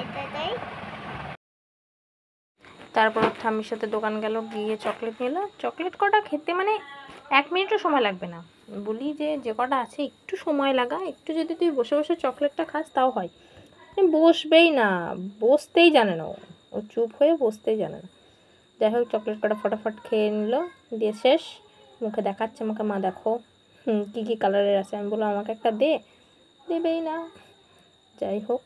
এটাতেই তারপর ওর ঠাম্মির সাথে দোকান গেল, গিয়ে চকলেট নিল। চকলেট কটা খেতে মানে 1 মিনিটও সময় লাগবে না। বলি যে যে কটা আছে একটু সময় লাগা, একটু যদি তুই বসে বসে চকলেটটা খাস তাও হয়। বসবেই না, বসতেই জানে না ও চুপ হয়ে বসতেই জানে না। যাই হোক চকলেট কটা ফটাফট খেয়ে নিল, দিয়ে শেষ। মুখে দেখাচ্ছে আমাকে, মা দেখো কী কী কালারের আছে। আমি বললাম আমাকে একটা দে, দেবেই না। যাই হোক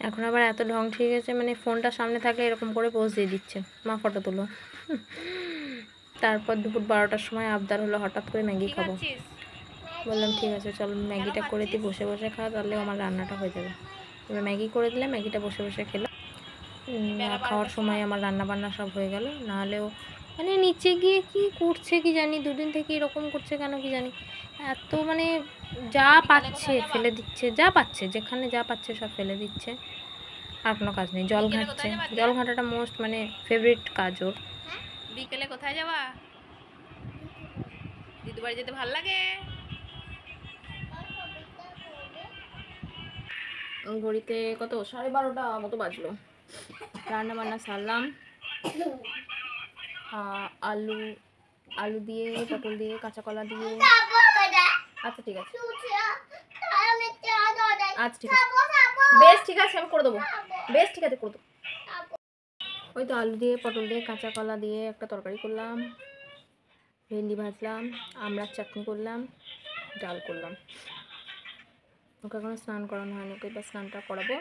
এখন আবার এত ঢং ঠিক আছে, মানে ফোনটা সামনে থাকলে এরকম করে পোজ দিয়ে দিচ্ছে, মা ফটো তুলো। তারপর দুপুর 12টার সময় আবদার হলো হঠাৎ করে ম্যাগি খাবো। বললাম ঠিক আছে চল ম্যাগিটা করে দিই, বসে বসে খা, তাহলে আমার রান্নাটা হয়ে যাবে। এবার ম্যাগি করে দিলে ম্যাগিটা বসে বসে খেলো। খাওয়ার সময় আমার রান্না বান্না সব হয়ে গেল। নাহলেও মানে নিচে গিয়ে কি করছে কি জানি, দুদিন থেকে এরকম করছে কেন কি জানি, এত মানে যা পাচ্ছে ফেলে দিচ্ছে, যা পাচ্ছে যেখানে যা পাচ্ছে সব ফেলে দিচ্ছে, আর কোনো কাজ নেই। জল ঘাঁটছে, জল ঘাঁটাটা মোস্ট মানে ফেভারিট কাজ ওর। বিকেলে কোথায় যাবা? দিদু বাড়ি যেতে ভাল লাগে? ঘড়িতে কত 12:30 মতো বাজলো। রান্না বান্না সারলাম। আলু আলু দিয়ে, পটল দিয়ে, কাঁচা কলা দিয়ে। আচ্ছা ঠিক আছে, আচ্ছা ঠিক আছে, বেশ ঠিক আছে আমি করে দেবো, বেশ ঠিক আছে করে দেবো। ওই তো আলু দিয়ে, পটল দিয়ে, কাঁচা কলা দিয়ে একটা তরকারি করলাম, ভেন্ডি ভাজলাম, আমড়ার চাটনি করলাম, ডাল করলাম। ওকে এখনো স্নান করানো হয়নি, ওকে এবার স্নানটা করাবো।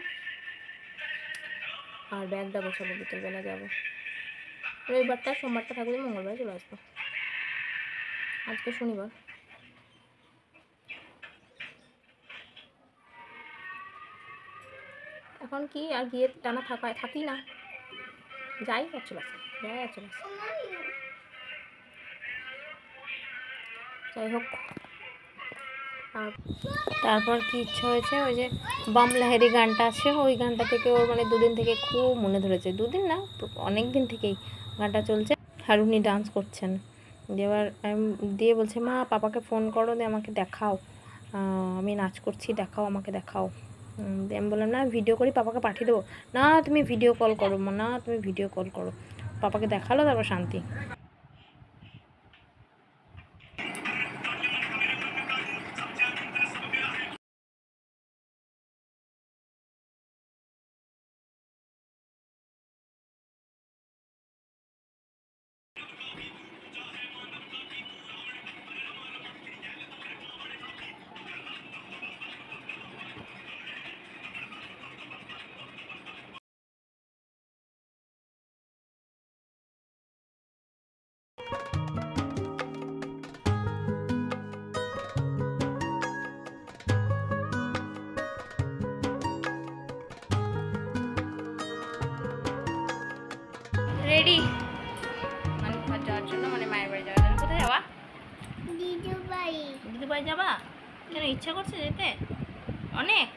আর ব্যাগটা গোছাবো, বিকেলবেলা যাবো। রবিবারটা, সোমবারটা থাকবে, মঙ্গলবারে চলে আসবো। আজকে শনিবার। এখন কি আর গিয়ে টানা থাকি না, যাই আর চলে আসি, যাই আর চলে আসি। যাই হোক আর তারপর কি ইচ্ছা হয়েছে, ওই যে বাম লাহেরি গানটা আছে, ওই গানটা থেকে ওর মানে দুদিন থেকে খুব মনে ধরেছে। দুদিন না, অনেক দিন থেকেই গানটা চলছে, আর উনি ডান্স করছেন। এবার দিয়ে বলছে মা পাপাকে ফোন করো, দিয়ে আমাকে দেখাও, আমি নাচ করছি, দেখাও আমাকে দেখাও। আমি বললাম না ভিডিও করি, পাপাকে পাঠিয়ে দেবো। না তুমি ভিডিও কল করো মা, না তুমি ভিডিও কল করো। পাপাকে দেখালো, তারপর শান্তি। রেডি মানে কোথায় যাওয়ার জন্য, মানে মায়ের বাড়ি যাওয়ার জন্য। কোথায় যাবা? দিদু বাড়ি। দিদি বাড়ি যাবা? কেন ইচ্ছা করছে যেতে অনেক?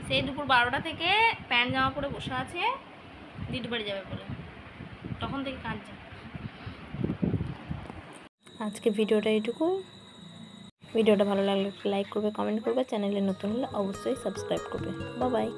সেই দুপুর 12টা থেকে প্যান্ট জামা পরে বসে আছে দিদি বাড়ি যাবে বলে, তখন থেকে কাঁদছে। আজকে ভিডিওটা এইটুকু। ভিডিওটা ভালো লাগলে লাইক করবে, কমেন্ট করবে, চ্যানেলে নতুন হলে অবশ্যই সাবস্ক্রাইব করবে। Bye bye.